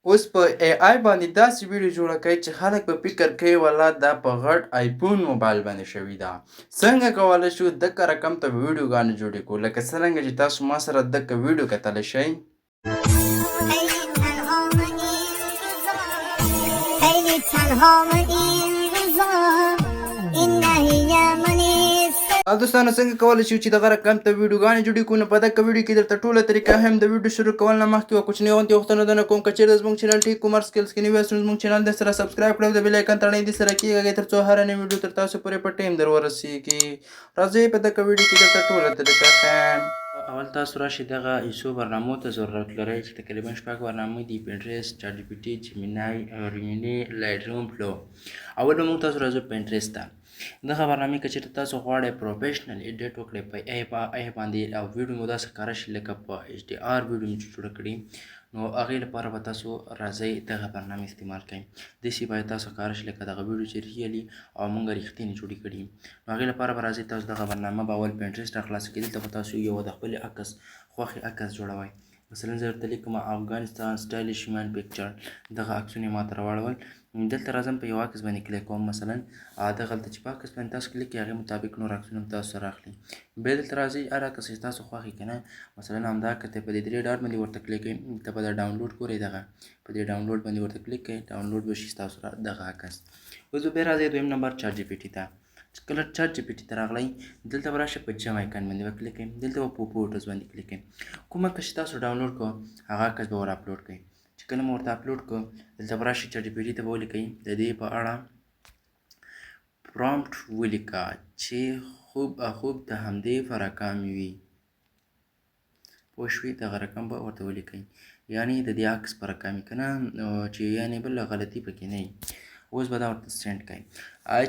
اوس په ای آی باندې داسې ویډیو جوړه کوي چې خلک به فکر کوي والله دا په غټ آیفون موبایل باندې شوې ده. څنګه کولی شو دغه رقم ته ویډیوګانې جوړې کړو لکه څرنګه چې تاسو ما سره دغه ویډیو کتلی شئ. دوستانو څنګه کولی شو چې دغه رقم ته ویډیوګانې جوړې کړو. نو په دغه ویډیو کې درته ټوله طریقه هم د ویډیو شروع کول نه مخکې یوه کوچنۍ غونتې غوښتنه درنه کوم که چېرته زموږ چینل ټیک کمرس سکلز کې نوي یاست نو زموږ چینل درسره سبسکرایب کړئ او د بیل ایکن تڼۍ درسره کېږئ تر څو هره نوې ویډیو تر تاسو پورې په ټایم در ورسیږي. راځئ په دغه ویډیو کې درته ټوله طریقه ښیم. اول تاسو راشئ دغه څو برنامو ته ضرورت لرئ چې تقریبا 6 برنامې دي: پینټریسټ، چاټ جی پي ټي، جیمینای، ریمیني، لایټ روم، فلو. اول به موږ تاسو راځو پینټریسټ ته. دغه برنامې که چېرته تاسو غواړئ پروفیشنل ایډیټ وکړئ په ای باندې او ویډیو مو داسې ښکاره شي لکه په ایچ ډي آر ویډیو مو چې جوړه کړي نو هغې لپاره به تاسو راځئ دغه برنامې استعمال کړئ. داسې باید تاسو ښکاره شي لکه دغه ویډیو چې ریلي او موږ رښتینې جوړې کړي نو هغې لپاره به راځئ تاسو دغه برنامه به اول پینټریسټ راخلاصه کړئ. دلته به تاسو یو د خپلې عکس خوښې عکس جوړوئ. مثلا زه درته لیکم افغانستان سټایلش مین پکچر، دغه عکسونه یې ماته راواړول. دلته راځم په یو عکس باندې کلیک کوم. مثلا دغلته چې په عکس باندې تاسو کلیک کړئ هغې مطابق نور عکسونه هم تاسو سره اخلي. بیا دلته راځئ هر عکس چې تاسو خوښ یي که نه مثلا همدا عکس دی په دې 3 ډاټ باندې ورته کلیک کړئ. دلته به دا ډاونلوډ ګورئ دغه په دې ډاونلوډ باندې ورته کلیک کړئ ډاونلوډ به شي ستاسو سره دغه عکس. اوس به بیا راځئ دویم نمبر چاټ جی پي ټي ته. چې کله چاټ جی پي ټي ته راغلی دلته به راشئ په جم آیکن باندې به کلیک کړئ. دلته به په فوټوز باندې کلیک کړئ. کوم عکس چې تاسو ډاونلوډ کړو هغه عکس به ور اپلوډ کړئ. چې کله مو ورته اپلوډ کړو دلته به راشئ چاټ جی پي ټي ته به ولیکئ د دې په اړه پرامپټ ولیکه چې خوب د همدې په رقم وي. پوه شوې؟ دغه رقم به ورته ولیکئ یعنې د دې عکس په رقم وي که نه چې یعنې بله غلطي پکې نه وي. اوس به دا ورته سینډ کړئ.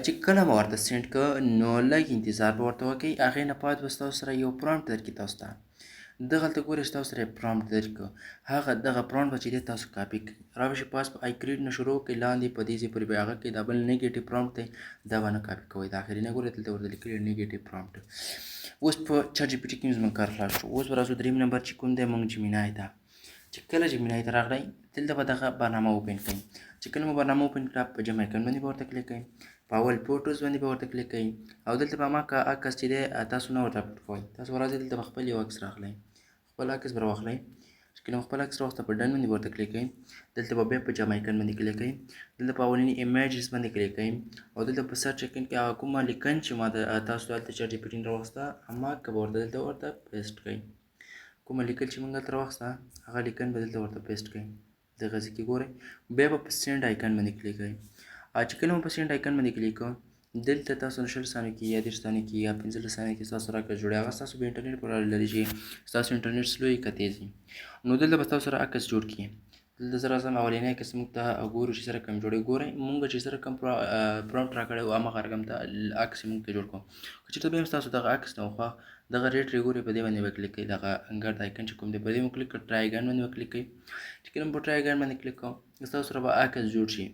چې کله به ورته سینډ کړه نو لږ انتظار به ورته وکړئ. هغې نه بعد به ستاسو سره یو پرامپټ درکړي تاسو ته. دغلته ګورئ چې تاسو سره یې پرامپټ درکړه هغه دغه پرامپټ به چې دی تاسو کاپي کړئ. رابشئ پاس په آی کریډ نه شروع کړئ لاندې په دې ځای پورې به هغه کې دا بل نیګیټیو پرامپټ دی دا به نه کاپي کوئ. د اخرینه ګورئ دلته ورته لیکلي نیګیټیو پرامپټ. اوس په چاټ جي پي ټي کې زموږ کار خلاص شو. اوس به راځو دریم نمبر چې کوم دی موږ جیمینای ته. چې کله جیمینای ته راغلی دلته به دغه برنامه اوپن کړئ. چې کله مو برنامه اوپن کړه په جم آیکن باندې به ورته کلیک کړئ. په اول فوټوز باندې به ورته کلیک کړئ او دلته به هماغه عکس چې دی تاسو نه ورته اپلوډ کوئ. تاسو به راځئ دلته به خپل یو عکس راخلئ. خپل عکس به راواخلئ. چې کله مو خپل عکس راوخته په ډن باندې به ورته کلیک کړئ. دلته به بیا په جم آیکن باندې کلیک کړئ. دلته په اولني ایمیجز باندې کلیک کړئ او دلته په سرچ آیکن کې هغه کومه لیکن چې ما تاسو دلته چاټ جي پي ټي نه راوسته هماغه به دلته ورته پیسټ کړئ. کومه لیکل چې موږ دلته راوسته هغه لیکن به دلته ورته پیسټ کړئ. دغه ځای کې ګورئ بیا به په سینډ آیکن باندې کلیک کړئ. چې کله مو په سینډ آیکن باندې کلیک کړو دلته تاسو 20 ثانیو کې یا 30 ثانیو کې یا 15 ثانیو کې ستاسو سره عکس جوړي. هغه ستاسو په انټرنیټ پورې اړه لري چې ستاسو انټرنیټ سلو وي که تیز وي. نو دلته به ستاسو سره عکس جوړ کړي. دلته زه راځم اولنی عکس موږ ته ګورو چې سره کوم جوړوي. ګورئ موږ چې سره کوم پرامپټ راکړی و هماغه رقم ته عکس موږ ته جوړ کړو. که چېرته بیا هم ستاسو دغه عکس نه وخوښ دغه ریټ ګورئ په دې باندې به کلیک کړئ. دغه ګرد آیکن چې کوم دی په دې مو کلیک کړ ټرای اګین باندې به کلیک کړئ. چې کله مو په ټرای اګین باندې کلیک کوم ستاسو سره به عکس جوړ شي.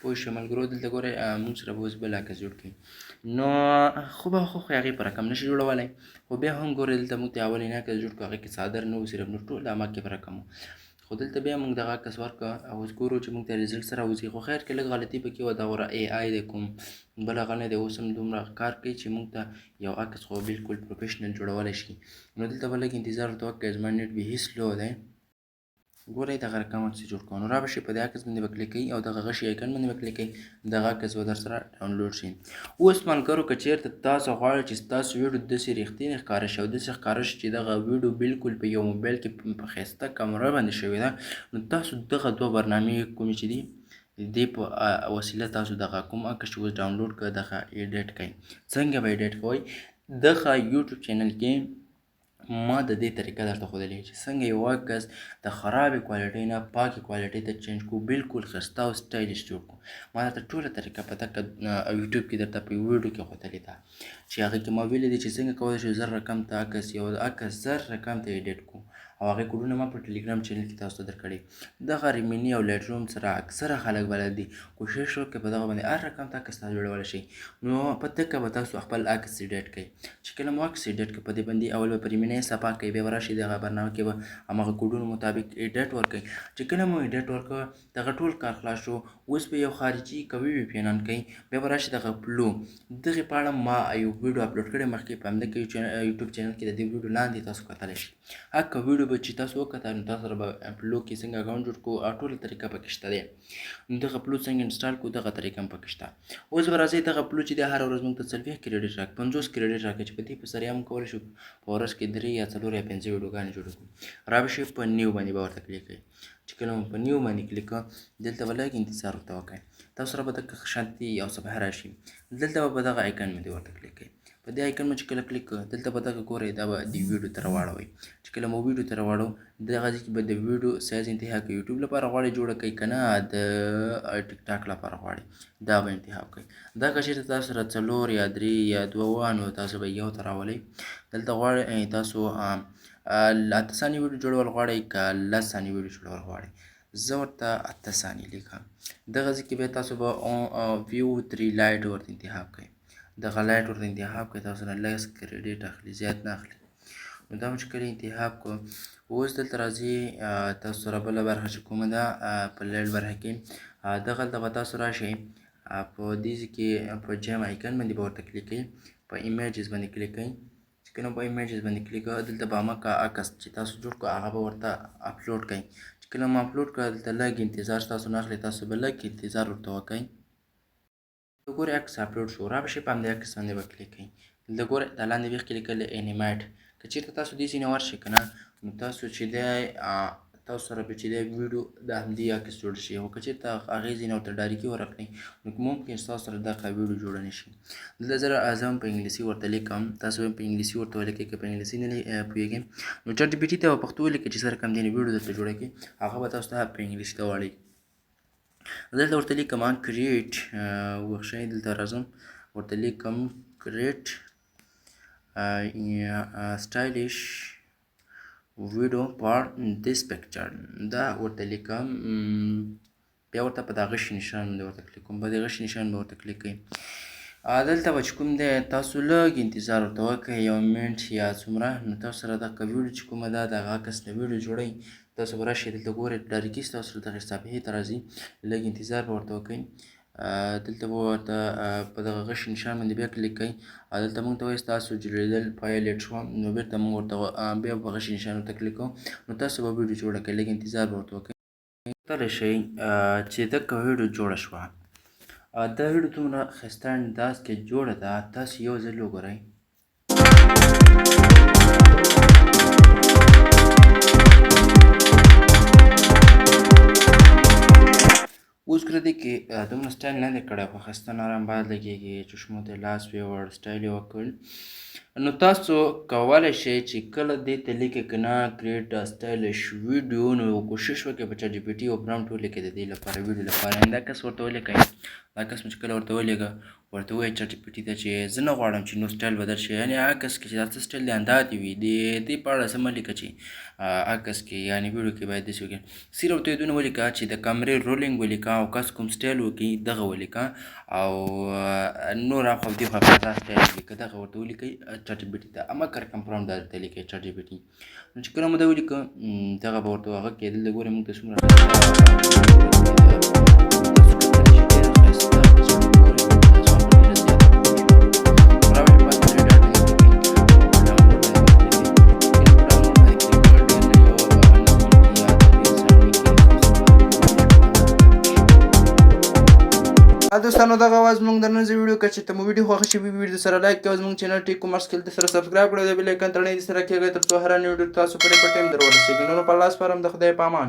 پوه شوئ ملګرو؟ دلته ګورئ موږ سره به اوس بل عکس جوړ کړي. نو خو به خو هغې په رقم نشي جوړولی خو بیا هم ګورئ دلته موږ ته اولنی عکس جوړ کړو هغې کې څادر نه و صرف نور ټول هماغې په رقم و. خو دلته بیا موږ دغه عکس ورکړه او اوس ګورو چې موږ ته ریزلټ سره وځي. خو خیر کې لږ غلطي پکې وه دا غوره ای آی دی کوم بل هغه نه دی. اوس هم دومره کار کوي چې موږ ته یو عکس خو بلکل پروفیشنل جوړولی شي. نو دلته به لږ انتظار ورته وکړئ. زما نیټ بیخي سلو دی. ګورئ دغه رقم عکس جوړ کړو. نو را به شئ په دې عکس باندې به کلیک کوئ او دغه غشي آیکن باندې به کلیک کوئ. دغه عکس به در سره ډاونلوډ شي. اوس ملګرو که چېرته تاسو غواړئ چې ستاسو ویډیو داسې رښتینې ښکاره شي او داسې ښکاره شي چې دغه ویډیو بلکل په یو موبایل کې په ښایسته کمره باندې شوې ده نو تاسو دغه 2 برنامې کومې چې دي دې په وسیله تاسو دغه کوم عکس چې اوس ډاونلوډ کړه دغه ایډیټ کړئ. څنګه به ایډیټ کوئ؟ دغه یوټیوب چینل کې ما د دې طریقه درته ښودلې چې څنګه یو عکس د خرابې کوالټۍ نه پاکې کوالټۍ ته چینج کړو بلکل ښایسته او سټایلش جوړ کړو. ما درته ټوله طریقه په دغه یوټیوب کې درته په ویډیو کې ښودلې ده چې هغې کې ما ویلي دي چې څنګه کولی شو 1000 رقم ته عکس یو عکس 1000 رقم ته ایډیټ کړو او هغې کوډونه ما په ټیلیګرام چینل کې تاسو ته درکړي. دغه ریمیني او لایټ روم سره اکثره خلک بلد دي. کوشش وکړئ په دغه باندې هر رقم عکس تاسو جوړولی شئ. نو په دقه به تاسو خپل عکس ایډیټ کړئ. چې کله مو عکس ایډیټ کړئ په دې باندې اول به په ریمیني صفحه کوئ، بیا به راشئ دغه برنامه کې به همغه کوډونو مطابق ایډیټ ورکړئ. چې کله مو ایډیټ ورکړه دغه ټول کار خلاص شو، اوس به یو خارجي قوي وي پي ان آن کوئ، بیا به راشئ دغه پلو دغې په اړه ما یو ویډیو اپلوډ کړی مخکې په همدغه یوټیوب چینل کې. د دې ویډیو لاندې تاسو کتلی شئ. هغه ویډیو به چې تاسو وکتل نو تاسو سره به پلو کې څنګه اکاونټ جوړ کړو ټوله طریقه پکې شته دی. نو دغه پلو څنګه انسټال کړو دغه طریقه هم پکې شته. اوس به راځئ دغه پلو چې دی هره ورځ موږ ته 40 کریډټ راکړي، 50 کریډټ راکړي چې په دې په ذریعه موږ کولی شو په ورځ کې 3 یا 4 یا 5 ویډیوګانې جوړې کړو. را به شئ په نیو باندې به ورته کلیک کوئ. چې کله مو په نیو باندې کلیک کړه دلته به لږ انتظار ورته وکړئ. تاسو سره به دغه شانتي یو صفحه راشي، دلته به په دغه آیکن باندې ورته کلیک کوئ. په دې آیکن باندې چې کله کلیک کړه دلته به دغه ګورئ دا به د ویډیو ته راواړوئ. چې کله مو ویډیو ته راواړو دغه ځای کې به د ویډیو سایز انتخاب کړئ. یوټیوب لپاره غواړئ جوړه کړئ که نه د ټیک ټاک لپاره غواړئ دا به انتخاب کړئ. دا که چېرته تاسو سره 4 یا 3 یا 2 نو تاسو به یو ته راولئ. دلته غواړئ تاسو 8 ثانیې ویډیو جوړول غواړئ که 10 ثانیې ویډیو جوړول غواړئ. زه ورته 8 ثانیې لیکم. دغه ځای کې بیا تاسو به ویو 3 لایټ ورته انتخاب کړئ. دغه لایټ ورته انتخاب کړئ. تاسو نه 10 کریډټ اخلي، زیات نه اخلي. نو دا مو چې کله انتخاب کړو اوس دلته راځي تاسو سره بله برخه چې کومه ده په لایټ برخه کې دغلته به تاسو راشئ په دې ځای کې په جیم آیکن باندې به ورته کلیک کوئ. په ایمیجز باندې کلیک کوئ. چې کله په ایمیجز باندې کلیک کوئ دلته به هماغه عکس چې تاسو جوړ کړو هغه به ورته اپلوډ کړئ. چې کله مو اپلوډ کړه دلته لږ انتظار تاسو نه اخلي، تاسو به لږ انتظار ورته وکړئ. وګورئ عکس اپلوډ شو. را به شئ په همدې عکس باندې به کلیک کوئ. دلته ګورئ دا لاندې بیخ کې لیکلی انیمیټ. که چېرته تاسو دې ځای نه ورشئ که نه نو تاسو چې دی تاسو سره به چې دی ویډیو د همدې عکس جوړ شي. خو که چېرته هغې ځای نه ورته ډایرکټي ورکړئ نو ممکن ستاسو سره دغه ویډیو جوړه نه شي. دلته زه هم په انګلیسي ورته لیکم، تاسو هم په انګلیسي ورته ولیکئ. که په انګلیسي نه پوهېږئ نو چټ جي پي ټي ته په پښتو ولیکئ چې سره کم دی ویډیو درته جوړه کړي، هغه به تاسو ته په انګلیسي ته واړوي. دلته ورته لیکم کریټ وښیئ. دلته راځم ورته لیکم کریټ stylish video for this picture. دا ورته لیکم. بیا ورته په دغه شي نشان باندې ورته کلیک کوم. په دغه شي نشان به ورته کلیک کوئ. دلته به چې کوم دی تاسو لږ انتظار ورته وکړئ 1 منټ یا څومره. نو تاسو سره دغه ویډیو چې کومه ده دغه عکس نه ویډیو جوړئ. تاسو به راشئ دلته ګورئ ډایرکټي ستاسو سره دغې صفحې ته راځي. لږ انتظار به ورته وکړئ. دلته به ورته په دغه غش نشان باندې بیا کلیک کوئ. دلته موږ ته وایي ستاسو جوړېدل پایه لیټ شوه. نو بېرته موږ ورته بیا په غش نشان ورته کلیک کوو نو تاسو به ویډیو جوړه کړئ. لږ انتظار به ورته وکړئ. کتلی شئ چې دغه ویډیو جوړه شوه. دا ویډیو دومره ښایسته انداز کې جوړه ده، تاسو یو ځل وګورئ. اوس که دې کې دومره سټایل نه دی کړی خو ښایسته نرم باز لګېږي، چشمو ته لاس ویوړ سټایل یې وکړ. نو تاسو کولی شئ چې کله دې ته لیکئ که نه کریټ سټایلش ویډیو نو کوشش وکړئ په چټ جي پي ټي یو پرامپټ ولیکئ د دې لپاره ویډیو لپاره. دا کس ورته ولیکئ. دا کس مو چې کله ورته ولیږه ورته ووایئ چټ جي پي ټي ته چې زه نه غواړم چې نو سټایل بدل شي. یعنې هغه کس کې چې دا څه سټایل دی همدا دې وي. د دې په اړه څه مه لیکه چې هغه کس کې یعنې ویډیو کې باید داسې وکړي. صرف ورته یې دونه ولیکه چې د کامرې رولینګ ولیکه او کس کوم سټایل وکړي دغه ولیکه او نور اخوا دې خوا دا سټایل ولیکه. دغه ورته ولیکئ چټ جي پي ټي ته. اما کم پرامپټ دا درته لیکئ چټ جي پي ټي. نو چې کله مو دا ولیکه دغه به ورته هغه کې دلته ګورئ موږ ته څومره دوستانو دغه وه زموږ د نن ویډیو. که چېرته مو ویډیو خوښه شوي وي ویډیو سره لایک کوئ. زموږ چینل ټیک کمرس کې سره سبسکرایب کړئ. د بیل آیکن تڼۍ دې سره کېږئ تر څو هره نوې ویډیو تاسو پورې په ټایم در ورسېږي. نو په الله سپارم د خدای په امان.